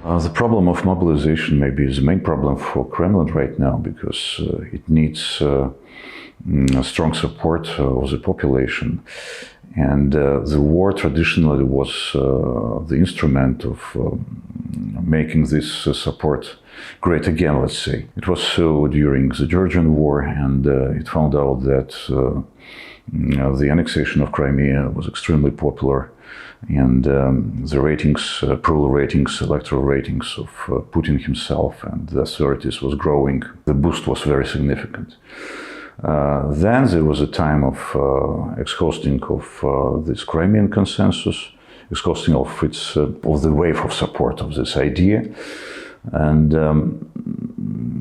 The problem of mobilization maybe is the main problem for Kremlin right now, because it needs strong support of the population. And the war traditionally was the instrument of making this support great again, let's say. It was so during the Georgian War, and it found out that the annexation of Crimea was extremely popular, and the ratings, approval ratings, electoral ratings of Putin himself and the authorities was growing. The boost was very significant. Then there was a time of exhausting of this Crimean consensus, exhausting of the wave of support of this idea. And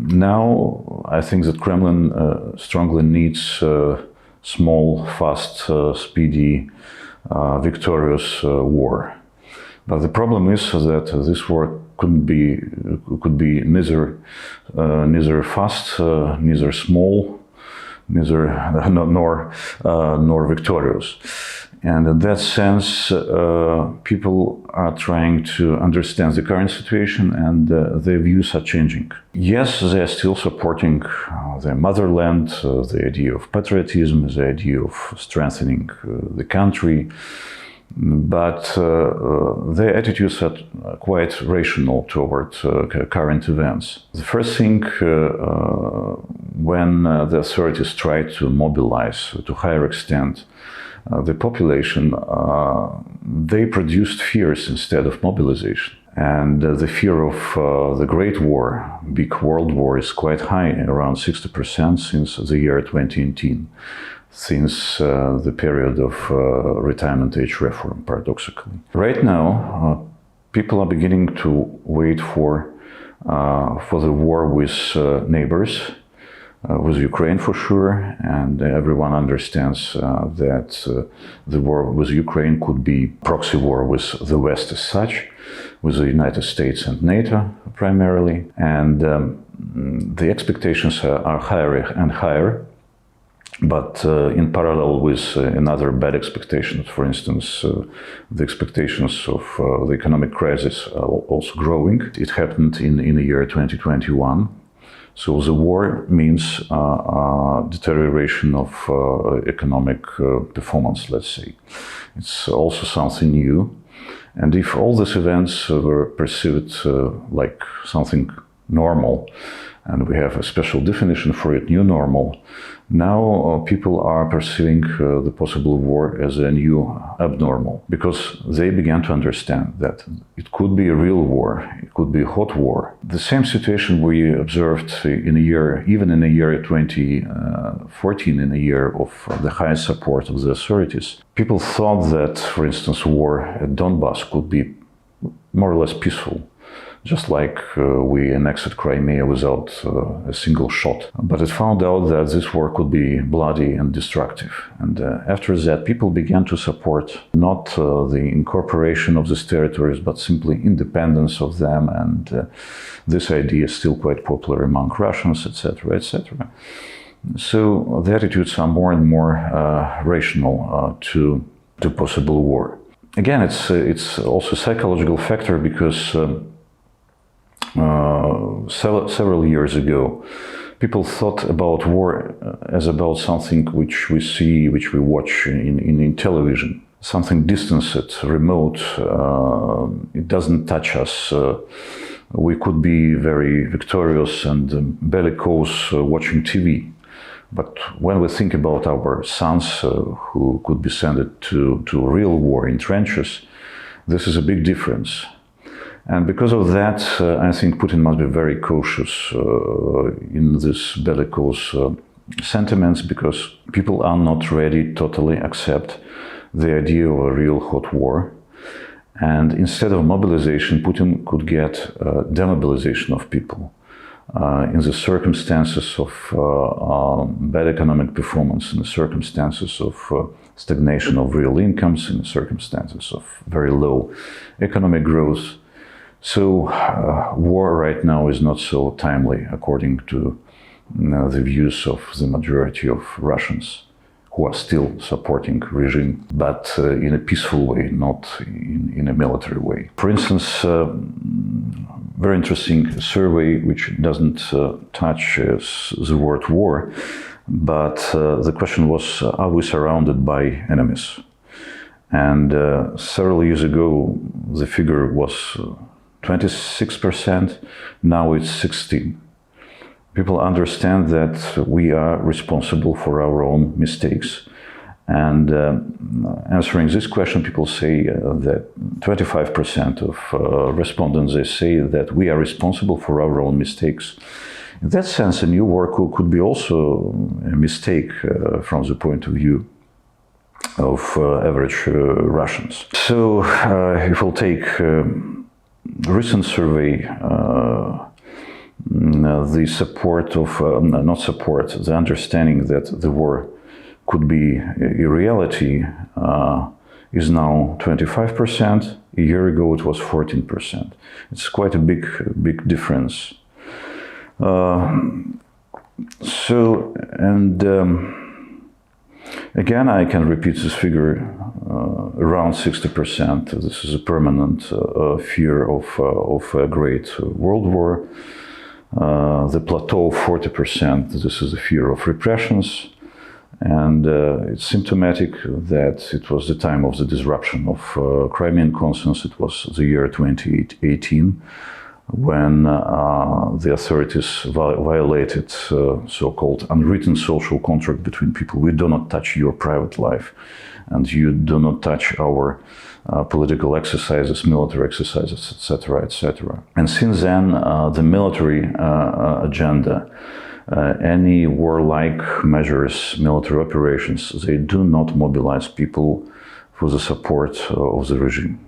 now I think that Kremlin strongly needs small, fast, speedy, victorious war. But the problem is that this war could be neither fast, neither small, nor victorious. And in that sense, people are trying to understand the current situation, and their views are changing. Yes, they are still supporting their motherland, the idea of patriotism, the idea of strengthening the country, but their attitudes are quite rational toward current events. The first thing, when the authorities tried to mobilize to a higher extent the population, they produced fears instead of mobilization. And the fear of the Great War, big world war, is quite high, around 60% since the year 2018, since the period of retirement age reform, paradoxically. Right now, people are beginning to wait for the war with neighbors, with Ukraine for sure, and everyone understands that the war with Ukraine could be proxy war with the West as such, with the United States and NATO primarily, and the expectations are higher and higher. But in parallel with another bad expectations, for instance, the expectations of the economic crisis are also growing. It happened in the year 2021. So the war means deterioration of economic performance, let's say. It's also something new. And if all these events were perceived like something normal, and we have a special definition for it, new normal, now people are perceiving the possible war as a new abnormal, because they began to understand that it could be a real war, it could be a hot war. The same situation we observed in a year, even in the year 2014, in a year of the highest support of the authorities. People thought that, for instance, war at Donbass could be more or less peaceful, just like we annexed Crimea without a single shot. But it found out that this war could be bloody and destructive. And after that, people began to support not the incorporation of these territories, but simply independence of them. And this idea is still quite popular among Russians, etc., etc. So the attitudes are more and more rational to possible war. Again, it's also a psychological factor, because several years ago, people thought about war as about something which we see, which we watch in television, something distanced, remote. It doesn't touch us. We could be very victorious and bellicose watching TV. But when we think about our sons who could be sent to real war in trenches, this is a big difference. And because of that, I think Putin must be very cautious in this bellicose sentiments, because people are not ready to totally accept the idea of a real hot war. And instead of mobilization, Putin could get demobilization of people in the circumstances of bad economic performance, in the circumstances of stagnation of real incomes, in the circumstances of very low economic growth. So war right now is not so timely, according to the views of the majority of Russians, who are still supporting regime, but in a peaceful way, not in a military way. For instance, very interesting survey which doesn't touch the word war, but the question was, are we surrounded by enemies? And several years ago, the figure was 26%, now it's 16%. People understand that we are responsible for our own mistakes. And answering this question, people say that 25% of respondents, they say that we are responsible for our own mistakes. In that sense, a new war could be also a mistake from the point of view of average Russians. So if we'll take a recent survey, the support of, not support, the understanding that the war could be a reality is now 25%. A year ago it was 14%. It's quite a big difference. Again, I can repeat this figure, around 60%. This is a permanent fear of a great world war. The plateau of 40%, this is the fear of repressions. And it's symptomatic that it was the time of the disruption of Crimean conscience. It was the year 2018, when the authorities violated so-called unwritten social contract between people. We do not touch your private life, and you do not touch our political exercises, military exercises, etc., etc. And since then, the military agenda, any warlike measures, military operations, they do not mobilize people for the support of the regime.